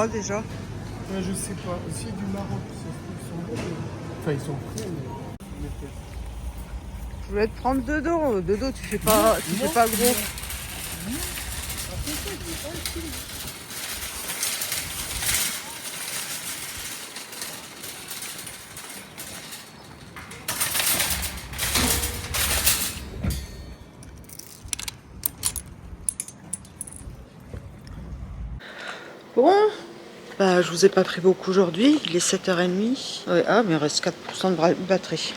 pas déjà? Je sais pas. Aussi du Maroc, ils sont bons. Enfin, ils sont prêts, mais peut-être. Je voulais te prendre Dodo. Dodo, tu fais pas gros. Bon, bah, je vous ai pas pris beaucoup aujourd'hui. Il est 7h30. Ouais, ah, mais il reste 4% de batterie.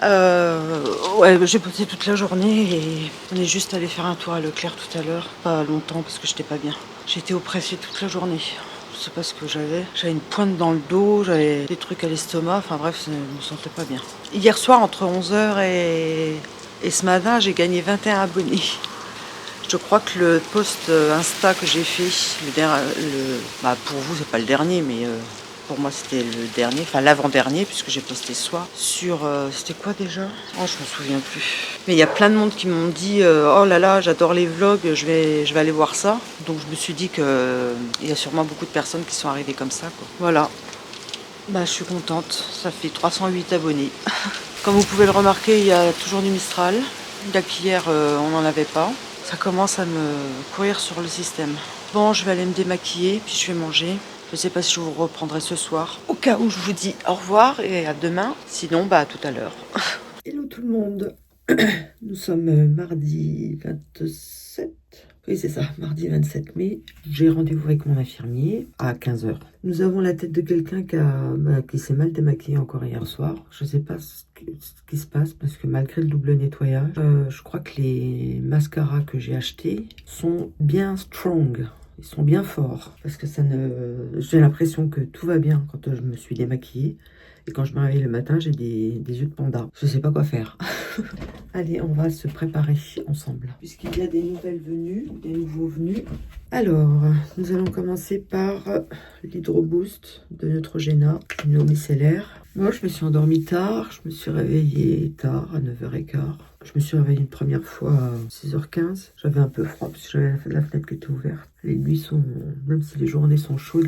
Ouais, j'ai bossé toute la journée et on est juste allé faire un tour à Leclerc tout à l'heure. Pas longtemps parce que j'étais pas bien. J'étais oppressée toute la journée. Je sais pas ce que j'avais. J'avais une pointe dans le dos, j'avais des trucs à l'estomac. Enfin bref, je me sentais pas bien. Hier soir, entre 11h et ce matin, j'ai gagné 21 abonnés. Je crois que le post Insta que j'ai fait, bah pour vous c'est pas le dernier, mais pour moi c'était le dernier, enfin l'avant-dernier, puisque j'ai posté ce soir, sur, c'était quoi déjà? Oh, je me souviens plus. Mais il y a plein de monde qui m'ont dit, oh là là, j'adore les vlogs, je vais aller voir ça. Donc je me suis dit que il y a sûrement beaucoup de personnes qui sont arrivées comme ça, quoi. Voilà. Bah je suis contente, ça fait 308 abonnés. Comme vous pouvez le remarquer, il y a toujours du Mistral. Il y a qu'hier, on n'en avait pas. Ça commence à me courir sur le système. Bon, je vais aller me démaquiller, puis je vais manger. Je ne sais pas si je vous reprendrai ce soir. Au cas où, je vous dis au revoir et à demain. Sinon, bah à tout à l'heure. Hello tout le monde. Nous sommes mardi 27. Oui, c'est ça, mardi 27 mai. J'ai rendez-vous avec mon infirmier à 15h. Nous avons la tête de quelqu'un qui s'est mal démaquillé encore hier soir. Je ne sais pas ce qui se passe parce que malgré le double nettoyage, je crois que les mascaras que j'ai achetés sont bien strong. Ils sont bien forts parce que j'ai l'impression que tout va bien quand je me suis démaquillée. Et quand je me réveille le matin, j'ai des yeux de panda. Je sais pas quoi faire. Allez, on va se préparer ensemble. Puisqu'il y a des nouvelles venues, des nouveaux venus. Alors, nous allons commencer par l'Hydro Boost de Neutrogena, une eau micellaire. Moi, je me suis endormie tard, je me suis réveillée tard, à 9h15. Je me suis réveillée une première fois à 6h15. J'avais un peu froid parce que j'avais la fenêtre qui était ouverte. Les nuits sont, même si les journées sont chaudes,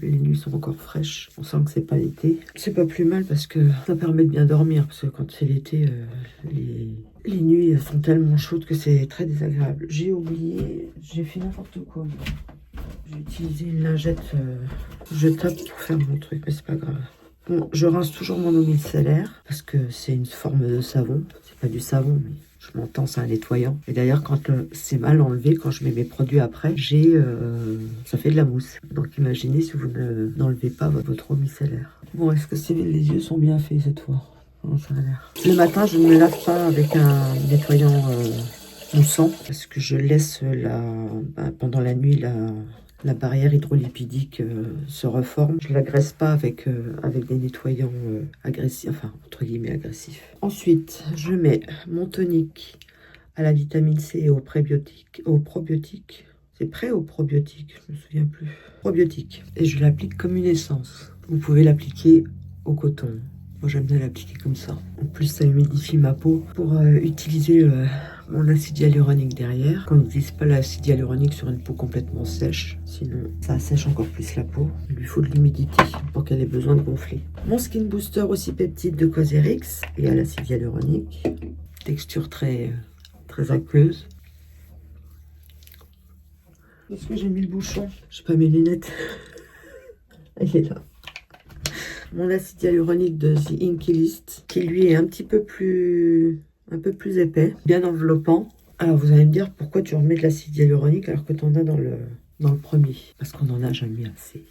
les nuits sont encore fraîches. On sent que c'est pas l'été. C'est pas plus mal parce que ça permet de bien dormir. Parce que quand c'est l'été, les nuits sont tellement chaudes que c'est très désagréable. J'ai oublié, j'ai fait n'importe quoi. J'ai utilisé une lingette jetable pour faire mon truc, mais c'est pas grave. Bon, je rince toujours mon eau micellaire parce que c'est une forme de savon. C'est pas du savon, mais je m'entends, c'est un nettoyant. Et d'ailleurs, quand c'est mal enlevé, quand je mets mes produits après, ça fait de la mousse. Donc imaginez si vous n'enlevez pas votre eau micellaire. Bon, est-ce que les yeux sont bien faits cette fois? Non, ça a l'air. Le matin, je ne me lave pas avec un nettoyant moussant parce que je laisse pendant la nuit la barrière hydrolipidique se reforme. Je ne la graisse pas avec des nettoyants agressifs, enfin entre guillemets agressifs. Ensuite, je mets mon tonique à la vitamine C et au probiotique. C'est prêt au probiotique, je me souviens plus. Probiotique. Et je l'applique comme une essence. Vous pouvez l'appliquer au coton. Moi, j'aime bien l'appliquer comme ça. En plus, ça humidifie ma peau pour utiliser mon acide hyaluronique derrière. Quand on n'utilise pas l'acide hyaluronique sur une peau complètement sèche, sinon ça sèche encore plus la peau. Il lui faut de l'humidité pour qu'elle ait besoin de gonfler. Mon skin booster aussi peptide de Cosrx et à l'acide hyaluronique. Texture très aqueuse. Est-ce que j'ai mis le bouchon? J'ai pas mes lunettes. Elle est là. Mon acide hyaluronique de The Inky List, qui lui est un peu plus épais, bien enveloppant. Alors vous allez me dire pourquoi tu remets de l'acide hyaluronique alors que tu en as dans le premier. Parce qu'on n'en a jamais assez.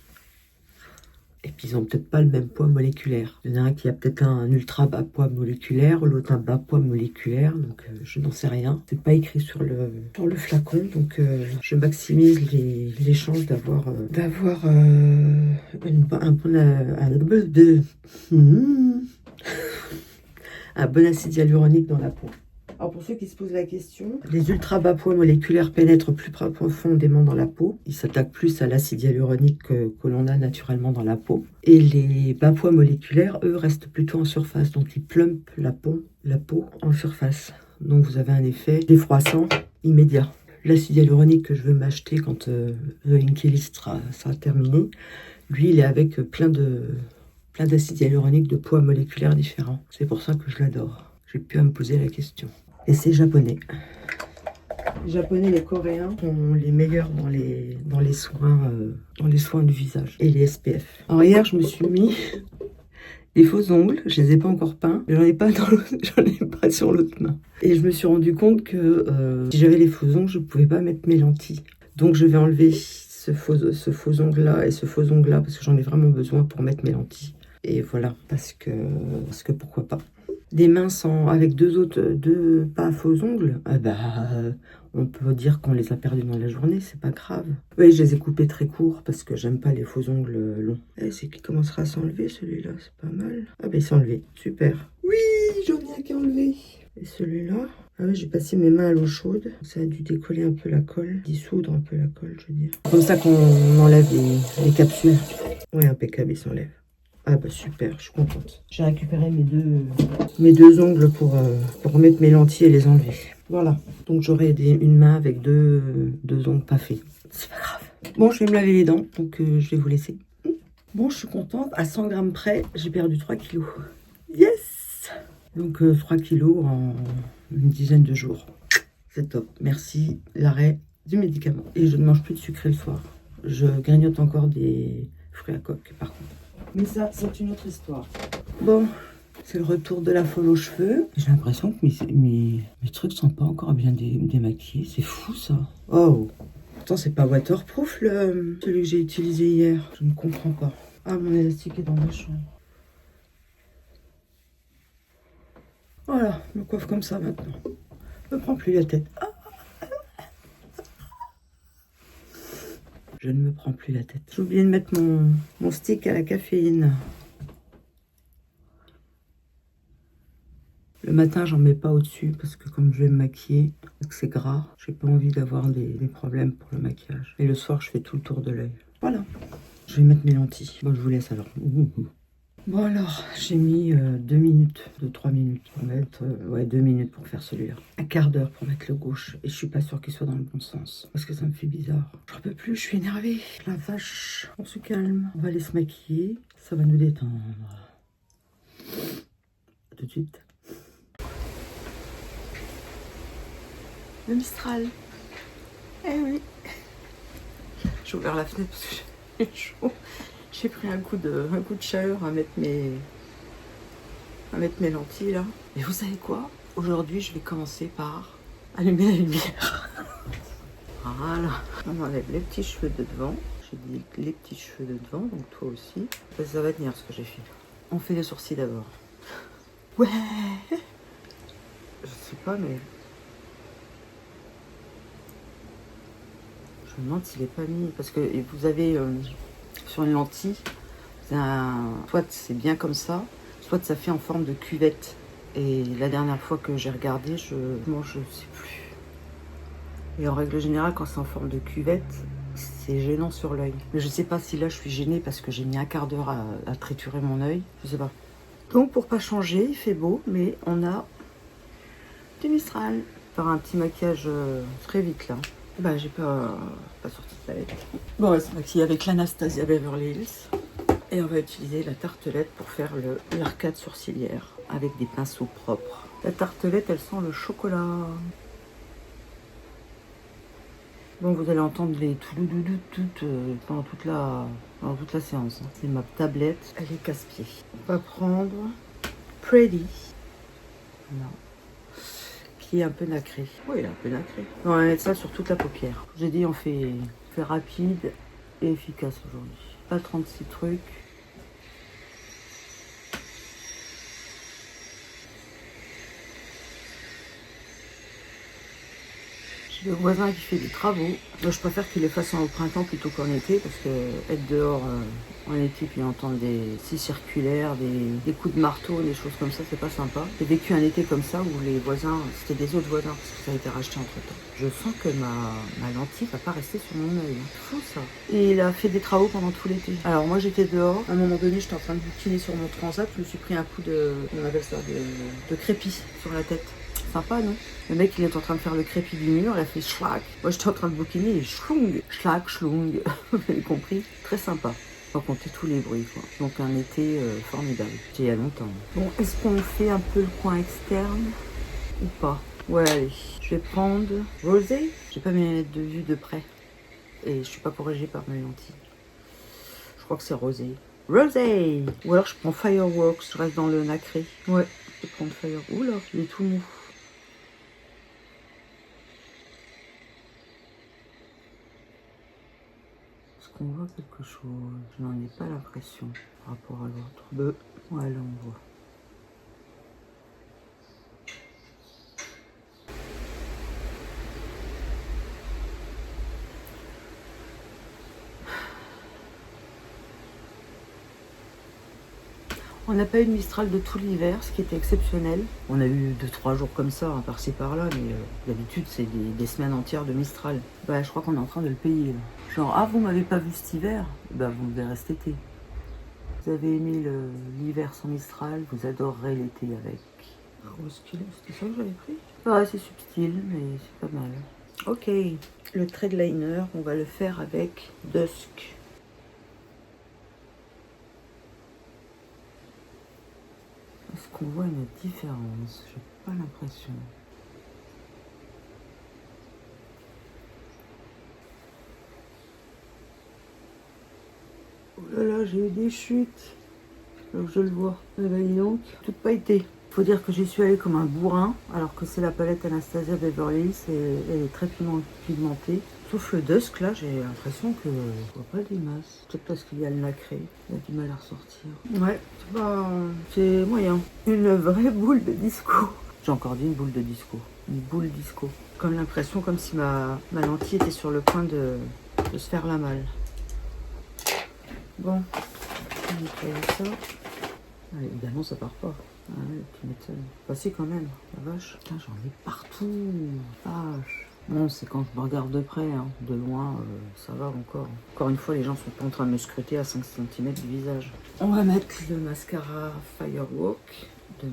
Et puis ils n'ont peut-être pas le même poids moléculaire. Il y en a un qui a peut-être un ultra bas poids moléculaire, l'autre un bas poids moléculaire, donc je n'en sais rien. C'est pas écrit sur le flacon, donc je maximise les chances d'avoir un bon acide hyaluronique dans la peau. Alors pour ceux qui se posent la question, les ultra bas poids moléculaires pénètrent plus profondément dans la peau. Ils s'attaquent plus à l'acide hyaluronique que l'on a naturellement dans la peau. Et les bas poids moléculaires, eux, restent plutôt en surface. Donc ils plumpent la peau en surface. Donc vous avez un effet défroissant immédiat. l'acide hyaluronique que je veux m'acheter quand The Inky List sera terminé, lui, il est avec plein d'acide hyaluronique de poids moléculaires différents. C'est pour ça que je l'adore. J'ai pu me poser la question. Et c'est japonais. Les Japonais, les Coréens sont les meilleurs dans les soins du visage et les SPF. Alors hier, je me suis mis les faux ongles. Je les ai pas encore peints. J'en ai pas sur l'autre main. Et je me suis rendu compte que si j'avais les faux ongles, je pouvais pas mettre mes lentilles. Donc je vais enlever ce faux ongle là et ce faux ongle là parce que j'en ai vraiment besoin pour mettre mes lentilles. Et voilà, parce que pourquoi pas. Des mains avec deux pas faux ongles, on peut dire qu'on les a perdus dans la journée, c'est pas grave. Oui, je les ai coupés très courts parce que j'aime pas les faux ongles longs. C'est qui commencera à s'enlever celui-là, c'est pas mal. Ah ben il s'est enlevé, super. Oui, j'en ai qu'à enlever. Et celui-là, ah oui, j'ai passé mes mains à l'eau chaude. Ça a dû décoller un peu la colle, dissoudre un peu la colle, je veux dire. Comme ça qu'on enlève les capsules. Oui, impeccable, il s'enlève. Ah bah super, je suis contente. J'ai récupéré mes deux ongles pour remettre mes lentilles et les enlever. Voilà, donc j'aurai une main avec deux ongles pas faits. C'est pas grave. Bon, je vais me laver les dents, donc je vais vous laisser. Bon, je suis contente. À 100 grammes près, j'ai perdu 3 kilos. Yes! Donc 3 kilos en une dizaine de jours. C'est top. Merci l'arrêt du médicament. Et je ne mange plus de sucré le soir. Je grignote encore des fruits à coque, par contre. Mais ça, c'est une autre histoire. Bon, c'est le retour de la folle aux cheveux. J'ai l'impression que mes trucs sont pas encore bien démaquillés. C'est fou, ça. Oh, attends, c'est pas waterproof, celui que j'ai utilisé hier. Je ne comprends pas. Ah, mon élastique est dans ma chambre. Voilà, je me coiffe comme ça maintenant. Je me prends plus la tête. Ah. Je ne me prends plus la tête. J'ai oublié de mettre mon stick à la caféine. Le matin, j'en mets pas au-dessus parce que comme je vais me maquiller, que c'est gras, j'ai pas envie d'avoir des problèmes pour le maquillage. Et le soir, je fais tout le tour de l'œil. Voilà. Je vais mettre mes lentilles. Bon, je vous laisse alors. Bon alors, j'ai mis 2 minutes, 2-3 minutes pour mettre, 2 minutes pour faire celui-là. Un quart d'heure pour mettre le gauche. Et je suis pas sûre qu'il soit dans le bon sens. Parce que ça me fait bizarre. Je peux plus, je suis énervée. La vache, on se calme. On va aller se maquiller. Ça va nous détendre. À tout de suite. Le Mistral. Eh oui. J'ai ouvert la fenêtre parce que j'ai chaud. J'ai pris un coup de chaleur à mettre mes lentilles là. Et vous savez quoi? Aujourd'hui, je vais commencer par allumer la lumière. Voilà. On enlève les petits cheveux de devant. J'ai dit les petits cheveux de devant, donc toi aussi. Ça va tenir ce que j'ai fait. On fait les sourcils d'abord. Ouais. Je sais pas, mais je me demande s'il est pas mis parce que vous avez sur une lentille, soit c'est bien comme ça, soit ça fait en forme de cuvette. Et la dernière fois que j'ai regardé, je sais plus. Et en règle générale, quand c'est en forme de cuvette, c'est gênant sur l'œil. Mais je sais pas si là je suis gênée parce que j'ai mis un quart d'heure à triturer mon œil. Je sais pas. Donc pour pas changer, il fait beau, mais on a du Mistral. Faire un petit maquillage très vite là. Bah j'ai pas sorti de palette. Bon, on va se maquiller avec l'Anastasia Beverly Hills. Et on va utiliser la tartelette pour faire l'arcade sourcilière avec des pinceaux propres. La tartelette, elle sent le chocolat. Bon, vous allez entendre les pendant toute la séance. C'est ma tablette, elle est casse-pied. On va prendre Pretty. Non. Qui est un peu nacré. Oui, il est un peu nacré. On va mettre ça sur toute la paupière. J'ai dit on fait rapide et efficace aujourd'hui. Pas 36 trucs. J'ai le voisin qui fait des travaux. Moi, je préfère qu'il les fasse au printemps plutôt qu'en été parce que être dehors en été puis entendre des scies circulaires, des coups de marteau, des choses comme ça, c'est pas sympa. J'ai vécu un été comme ça où les voisins, c'était des autres voisins parce que ça a été racheté entre temps. Je sens que ma lentille va pas rester sur mon œil. C'est fou ça. Et il a fait des travaux pendant tout l'été. Alors moi j'étais dehors. À un moment donné, j'étais en train de bouquiner sur mon transat. Je me suis pris un coup on appelle ça de crépi sur la tête. Sympa, non? Le mec, il est en train de faire le crépi du mur, il a fait schlack. Moi, j'étais en train de bouquiner et schlung, schlack, schlung. Vous avez compris? Très sympa. Sans compter tous les bruits, quoi. Donc, un été formidable. C'était il y a longtemps. Bon, est-ce qu'on fait un peu le coin externe ou pas? Ouais, allez. Je vais prendre Rosé. J'ai pas mes lunettes de vue de près. Et je suis pas corrigée par mes lentilles. Je crois que c'est Rosé. Rosé! Ou alors je prends Fireworks, je reste dans le nacré. Ouais, je vais prendre Fireworks. Oula, il est tout mou. Est-ce qu'on voit quelque chose? Je n'en ai pas l'impression par rapport à l'autre. Ouais, là on voit. On n'a pas eu de Mistral de tout l'hiver, ce qui était exceptionnel. On a eu 2-3 jours comme ça, hein, par-ci par-là, mais d'habitude c'est des semaines entières de Mistral. Bah, je crois qu'on est en train de le payer. Là. Genre, ah, vous m'avez pas vu cet hiver? Bah, vous me verrez cet été. Vous avez aimé l'hiver sans Mistral, vous adorerez l'été avec. Rose Kilo, c'était ça que j'avais pris? Ouais, c'est subtil, mais c'est pas mal. Ok, le trade liner, on va le faire avec Dusk. Est-ce qu'on voit une différence? J'ai pas l'impression. Oh là là, j'ai eu des chutes. Alors je le vois. Eh ben dis donc, toute pas été. Faut dire que j'y suis allée comme un bourrin, alors que c'est la palette Anastasia Beverly Hills et elle est très pigmentée. Sauf le Dusk, là, j'ai l'impression que je vois pas des masses. Peut-être parce qu'il y a le nacré, il a du mal à ressortir. Ouais, c'est moyen. Une vraie boule de disco. J'ai encore dit une boule de disco. Une boule disco. Comme l'impression, comme si ma lentille était sur le point de se faire la malle. Bon, on va nettoyer ça. Ah, évidemment, ça part pas. Ah ouais, tu m'étonnes. Bah si, quand même, la vache. Putain, j'en ai partout. Vache. Bon, c'est quand je me regarde de près, hein. De loin, ça va encore. Encore une fois, les gens sont pas en train de me scruter à 5 cm du visage. On va mettre le mascara Firewalk de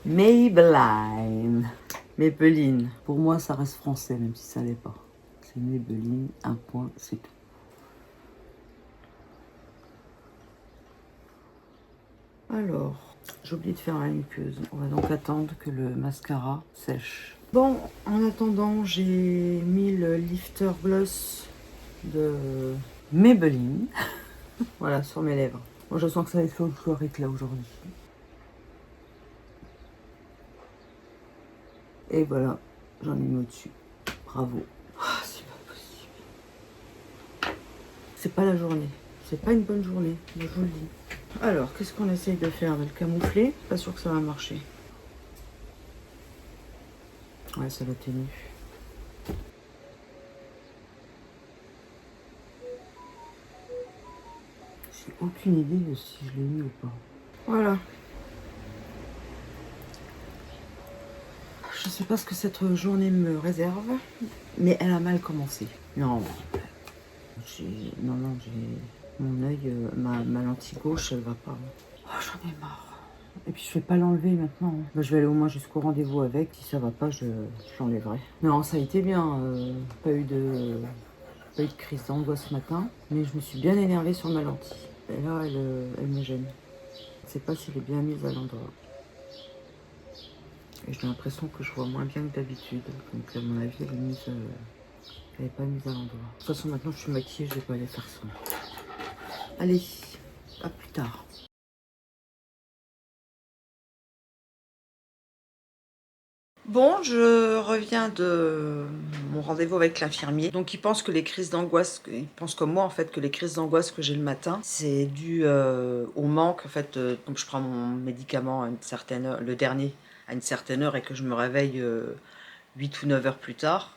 Maybelline. Maybelline. Pour moi, ça reste français, même si ça l'est pas. C'est Maybelline, un point, c'est tout. Alors, j'ai oublié de faire la muqueuse. On va donc attendre que le mascara sèche. Bon, en attendant, j'ai mis le lifter gloss de Maybelline. Voilà, sur mes lèvres. Moi, je sens que ça va être folklorique là aujourd'hui. Et voilà, j'en ai mis au-dessus. Bravo. Ah, c'est pas possible. C'est pas la journée. C'est pas une bonne journée, je vous le dis. Alors, qu'est-ce qu'on essaye de faire? De le camoufler? Pas sûr que ça va marcher. Ouais, ça l'a tenu. J'ai aucune idée de si je l'ai mis ou pas. Voilà. Je sais pas ce que cette journée me réserve, mais elle a mal commencé. Non, j'ai mon œil, ma lentille gauche, elle va pas. Oh, j'en ai marre. Et puis je vais pas l'enlever maintenant. Bah, je vais aller au moins jusqu'au rendez-vous avec. Si ça va pas, je l'enlèverai. Non, ça a été bien. Pas eu de crise d'angoisse ce matin. Mais je me suis bien énervée sur ma lentille. Et là, elle me gêne. Je ne sais pas si elle est bien mise à l'endroit. Et j'ai l'impression que je vois moins bien que d'habitude. Donc à mon avis, elle n'est pas mise à l'endroit. De toute façon, maintenant je suis maquillée, je vais pas aller faire ça. Allez, à plus tard. Bon, je reviens de mon rendez-vous avec l'infirmier. Donc, il pense que les crises d'angoisse, il pense comme moi en fait, que les crises d'angoisse que j'ai le matin, c'est dû au manque en fait. Comme je prends mon médicament à une certaine heure, le dernier à une certaine heure et que je me réveille 8 ou 9 heures plus tard,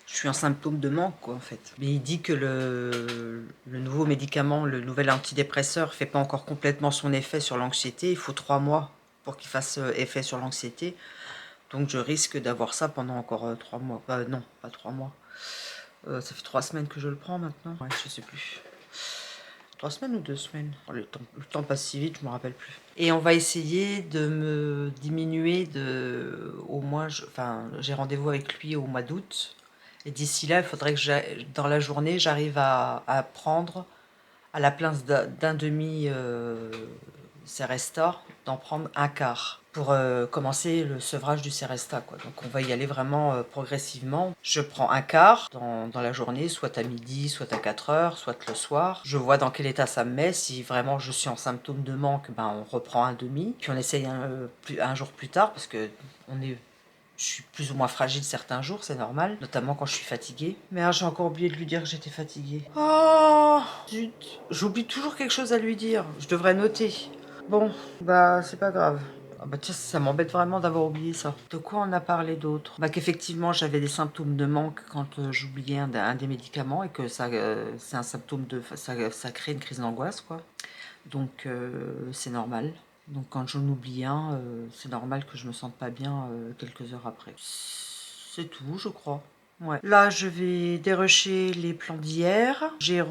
je suis un symptôme de manque quoi en fait. Mais il dit que le nouveau médicament, le nouvel antidépresseur, fait pas encore complètement son effet sur l'anxiété. Il faut 3 mois pour qu'il fasse effet sur l'anxiété. Donc je risque d'avoir ça pendant encore 3 mois. Non, pas 3 mois. Ça fait 3 semaines que je le prends maintenant. Ouais, je sais plus. 3 semaines ou 2 semaines. Oh, le temps passe si vite, je me rappelle plus. Et on va essayer de me diminuer au moins, j'ai rendez-vous avec lui au mois d'août. Et d'ici là, il faudrait que dans la journée, j'arrive à prendre à la place d'un demi Seresta, d'en prendre un quart pour commencer le sevrage du Seresta, quoi. Donc on va y aller vraiment progressivement. Je prends un quart dans la journée, soit à midi, soit à 4 heures, soit le soir. Je vois dans quel état ça me met. Si vraiment je suis en symptôme de manque, ben on reprend un demi. Puis on essaye un jour plus tard parce que je suis plus ou moins fragile certains jours, c'est normal, notamment quand je suis fatiguée. Mais j'ai encore oublié de lui dire que j'étais fatiguée. Oh, zut. J'oublie toujours quelque chose à lui dire. Je devrais noter. Bon, bah c'est pas grave. Ah bah tiens, ça m'embête vraiment d'avoir oublié ça. De quoi on a parlé d'autre? Bah qu'effectivement j'avais des symptômes de manque quand j'oubliais un des médicaments et que ça, c'est un symptôme ça crée une crise d'angoisse, quoi. Donc c'est normal. Donc quand j'en oublie un, c'est normal que je me sente pas bien quelques heures après. C'est tout, je crois. Ouais. Là, je vais dérusher les plans d'hier. J'ai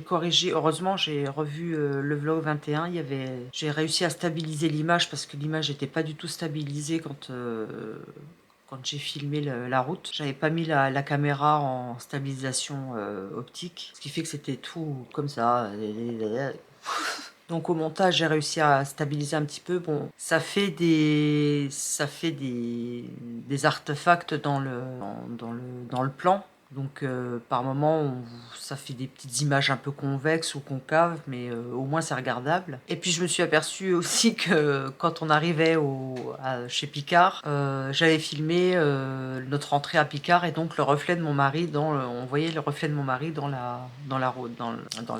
corrigé, heureusement, j'ai revu le vlog 21. J'ai réussi à stabiliser l'image parce que l'image n'était pas du tout stabilisée quand j'ai filmé la route. J'avais pas mis la caméra en stabilisation optique, ce qui fait que c'était tout comme ça. Donc au montage, j'ai réussi à stabiliser un petit peu. Bon, ça fait des artefacts dans le plan. Donc par moment, ça fait des petites images un peu convexes ou concaves, mais au moins c'est regardable. Et puis je me suis aperçue aussi que quand on arrivait chez Picard, j'avais filmé notre entrée à Picard et donc le reflet de mon mari on voyait le reflet de mon mari dans la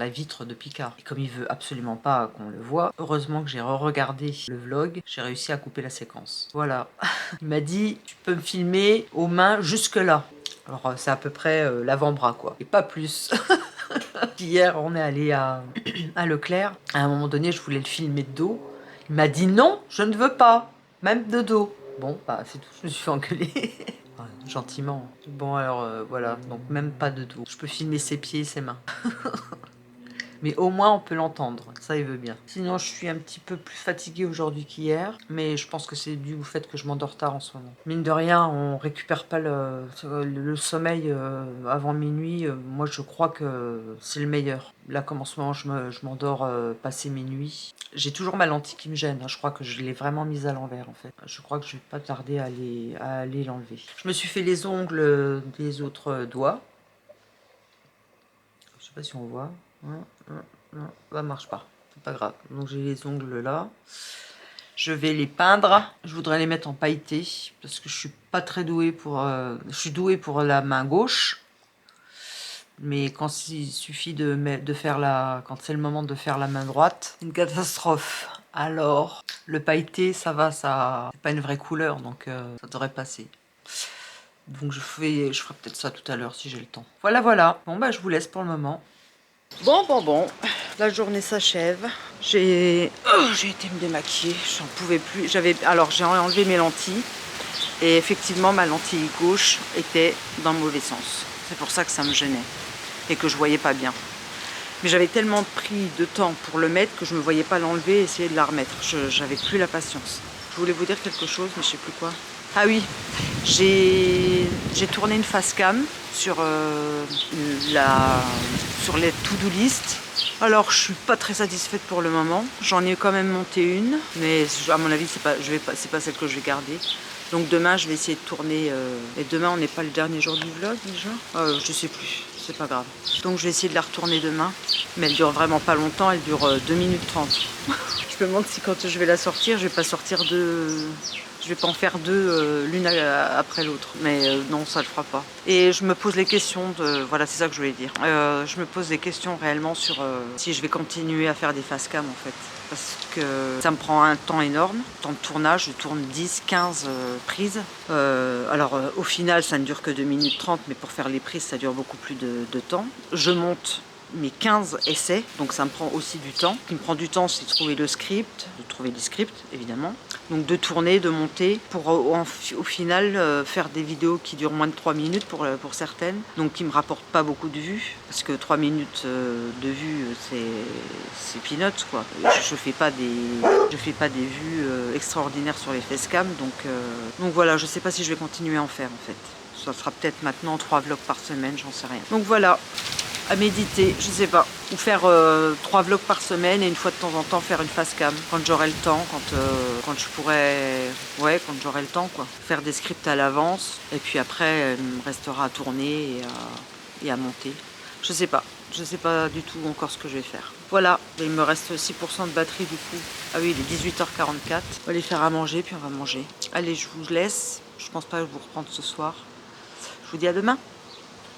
vitre de Picard. Et comme il veut absolument pas qu'on le voit, heureusement que j'ai re-regardé le vlog, j'ai réussi à couper la séquence. Voilà. Il m'a dit, tu peux me filmer aux mains jusque là. Alors c'est à peu près l'avant-bras, quoi, et pas plus. Hier on est allé à Leclerc. À un moment donné je voulais le filmer de dos. Il m'a dit non, je ne veux pas, même de dos. Bon bah c'est tout, je me suis fait engueuler. Ouais, gentiment. Bon alors voilà, donc même pas de dos. Je peux filmer ses pieds et ses mains. Mais au moins on peut l'entendre, ça il veut bien. Sinon je suis un petit peu plus fatiguée aujourd'hui qu'hier, mais je pense que c'est dû au fait que je m'endors tard en ce moment. Mine de rien, on récupère pas le sommeil avant minuit. Moi je crois que c'est le meilleur. Là comme en ce moment je m'endors passé minuit. J'ai toujours ma lentille qui me gêne, hein. Je crois que je l'ai vraiment mise à l'envers en fait. Je crois que je vais pas tarder à aller l'enlever. Je me suis fait les ongles des autres doigts. Je sais pas si on voit. Non, ça marche pas. C'est pas grave. Donc j'ai les ongles là. Je vais les peindre. Je voudrais les mettre en pailleté parce que je suis pas très douée pour. Je suis douée pour la main gauche, mais quand il suffit de faire quand c'est le moment de faire la main droite, c'est une catastrophe. Alors le pailleté, ça va, ça. C'est pas une vraie couleur, donc ça devrait passer. Donc je ferai peut-être ça tout à l'heure si j'ai le temps. Voilà. Bon bah je vous laisse pour le moment. Bon, la journée s'achève. J'ai été me démaquiller, j'en pouvais plus. Alors j'ai enlevé mes lentilles et effectivement ma lentille gauche était dans le mauvais sens. C'est pour ça que ça me gênait et que je voyais pas bien. Mais j'avais tellement pris de temps pour le mettre que je me voyais pas l'enlever et essayer de la remettre. J'avais plus la patience. Je voulais vous dire quelque chose, mais je sais plus quoi. Ah oui, j'ai tourné une face cam sur les to-do list. Alors je suis pas très satisfaite pour le moment. J'en ai quand même monté une, mais à mon avis c'est pas celle que je vais garder. Donc demain je vais essayer de tourner. Et demain on n'est pas le dernier jour du vlog déjà. Je sais plus, c'est pas grave. Donc je vais essayer de la retourner demain, mais elle dure vraiment pas longtemps. Elle dure 2 minutes 30. Je me demande si quand je vais la sortir, je vais pas sortir je vais pas en faire deux l'une après l'autre, mais non, ça le fera pas. Et je me pose les questions voilà, c'est ça que je voulais dire. Je me pose des questions réellement sur si je vais continuer à faire des face cam en fait. Parce que ça me prend un temps énorme, temps de tournage, je tourne 10, 15 prises. Alors au final, ça ne dure que 2 minutes 30, mais pour faire les prises, ça dure beaucoup plus de temps. Je monte mes 15 essais, donc ça me prend aussi du temps. Ce qui me prend du temps, c'est de trouver le script, de trouver les scripts évidemment, donc de tourner, de monter, pour au final faire des vidéos qui durent moins de 3 minutes pour certaines, donc qui me rapportent pas beaucoup de vues, parce que 3 minutes de vues c'est peanuts quoi. Je fais pas des vues extraordinaires sur les facecam, donc voilà, je sais pas si je vais continuer à en faire en fait. Ça sera peut-être maintenant 3 vlogs par semaine, j'en sais rien. Donc voilà, à méditer, je sais pas. Ou faire 3 vlogs par semaine et une fois de temps en temps faire une facecam quand j'aurai le temps, quand je pourrai... Ouais, quand j'aurai le temps quoi. Faire des scripts à l'avance et puis après il me restera à tourner et à monter. Je sais pas du tout encore ce que je vais faire. Voilà, il me reste 6% de batterie du coup. Ah oui, il est 18h44. On va aller faire à manger puis on va manger. Allez, je vous laisse. Je pense pas vous reprendre ce soir. Je vous dis à demain.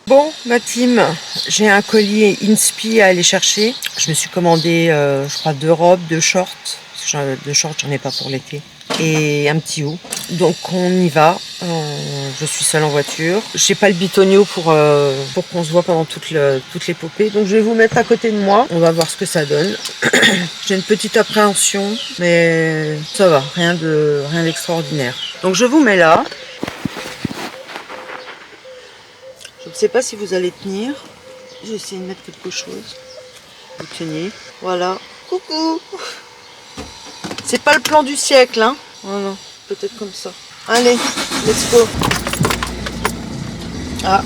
Bon, ma team, j'ai un colis Inspi à aller chercher. Je me suis commandé, je crois, 2 robes, 2 shorts. Parce que 2 shorts, j'en ai pas pour l'été. Et un petit haut. Donc on y va. Je suis seule en voiture. J'ai pas le bitonio pour qu'on se voit pendant toute l'épopée. Donc je vais vous mettre à côté de moi. On va voir ce que ça donne. J'ai une petite appréhension, mais ça va, rien d'extraordinaire. Donc je vous mets là. Je ne sais pas si vous allez tenir. Je vais essayer de mettre quelque chose. Vous teniez. Voilà. Coucou. C'est pas le plan du siècle, hein. Voilà. Peut-être comme ça. Allez, let's go. Ah.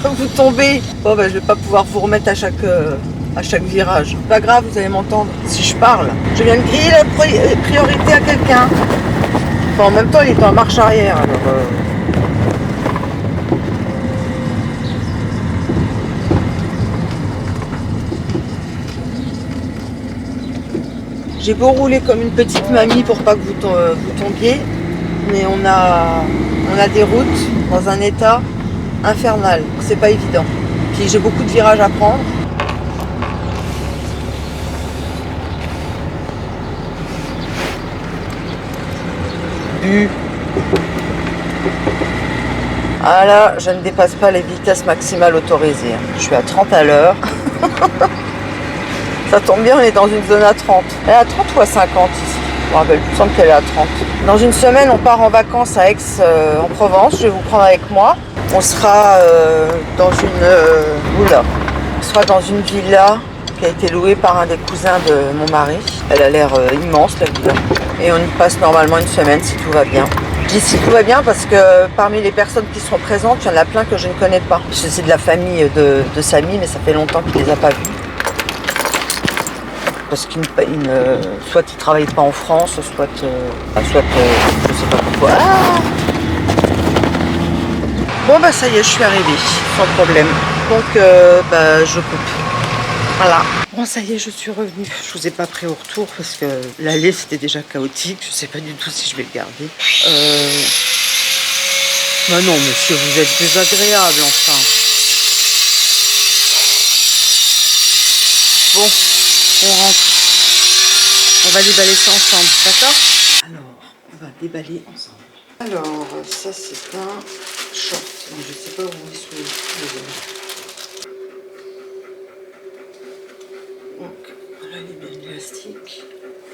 Vous tombez. Bon, ben, je vais pas pouvoir vous remettre à chaque virage. Pas grave, vous allez m'entendre si je parle. Je viens de griller la priorité à quelqu'un. Enfin, en même temps, il est en marche arrière. Alors, j'ai beau rouler comme une petite mamie pour pas que vous tombiez, mais on a des routes dans un état infernal. C'est pas évident. Puis j'ai beaucoup de virages à prendre. Ah là, je ne dépasse pas les vitesses maximales autorisées. Je suis à 30 à l'heure. Ça tombe bien, on est dans une zone à 30. Elle est à 30 ou à 50 ici? Je me rappelle, il me semble qu'elle est à 30. Dans une semaine, on part en vacances à Aix en Provence. Je vais vous prendre avec moi. On sera dans une villa qui a été louée par un des cousins de mon mari. Elle a l'air immense la villa. Et on y passe normalement une semaine si tout va bien. Je dis si tout va bien parce que parmi les personnes qui seront présentes, il y en a plein que je ne connais pas. C'est de la famille de Samy, mais ça fait longtemps qu'il ne les a pas vus. Parce soit ils ne travaillent pas en France, soit je sais pas pourquoi. Ah bon bah ça y est, je suis arrivée, sans problème. Donc je coupe. Voilà. Bon ça y est, je suis revenue. Je vous ai pas pris au retour parce que l'aller c'était déjà chaotique. Je sais pas du tout si je vais le garder. Bah non monsieur, vous êtes désagréable enfin. Bon, on rentre. On va déballer ça ensemble, d'accord? Alors, on va déballer ensemble. Alors, ça c'est un short. Donc, je sais pas où il est sous les yeux. Donc, voilà, il est bien élastique.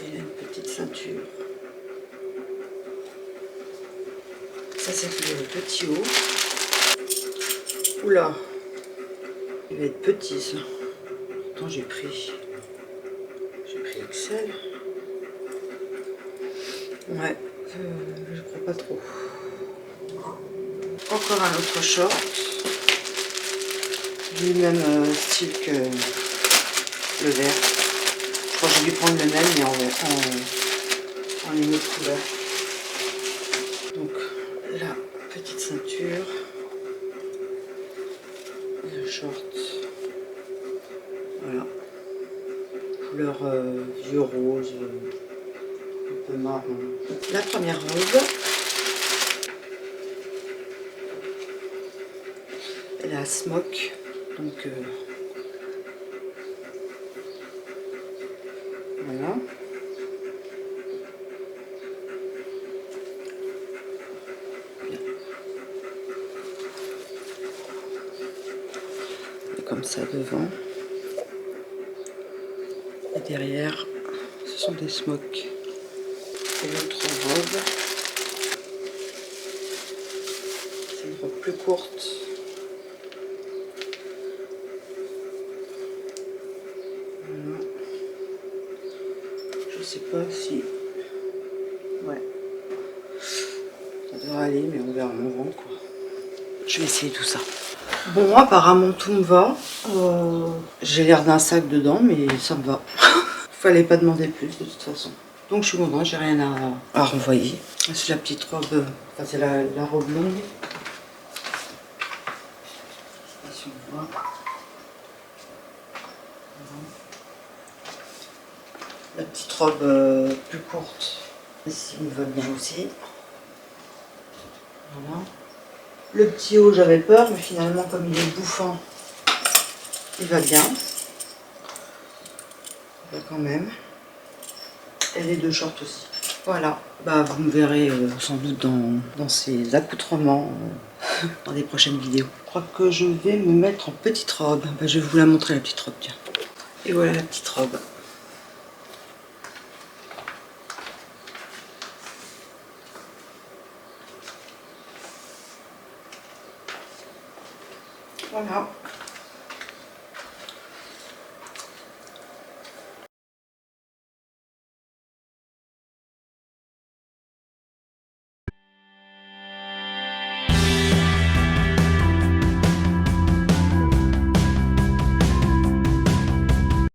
Et il a une petite ceinture. Ça c'est le petit haut. Oula, il va être petit ça. Attends, j'ai pris XL. Ouais, je crois pas trop. Encore un autre short. Du même style que le vert. Je crois que j'ai dû prendre le même mais en une autre couleur. Donc la petite ceinture. Le short. Voilà. Couleur vieux rose. Un peu marron. La première robe. Elle est à smoke. Donc voilà. comme ça devant. Et derrière, ce sont des smocks. Et l'autre robe, c'est une robe plus courte. Voilà. Je sais pas si... Ouais. Ça devrait aller, mais on verra en vent, quoi. Je vais essayer tout ça. Bon, apparemment tout me va. J'ai l'air d'un sac dedans, mais ça me va. Fallait pas demander plus de toute façon. Donc je suis contente, j'ai rien à renvoyer. C'est la petite robe, enfin c'est la robe longue. Je sais pas si on voit. La petite robe plus courte, ici me va bien aussi. Voilà. Le petit haut, j'avais peur, mais finalement, comme il est bouffant, il va bien. Il va quand même. Et les 2 shorts aussi. Voilà. Bah, vous me verrez sans doute dans ces accoutrements dans des prochaines vidéos. Je crois que je vais me mettre en petite robe. Bah, je vais vous la montrer, la petite robe, tiens. Et voilà la petite robe. Voilà.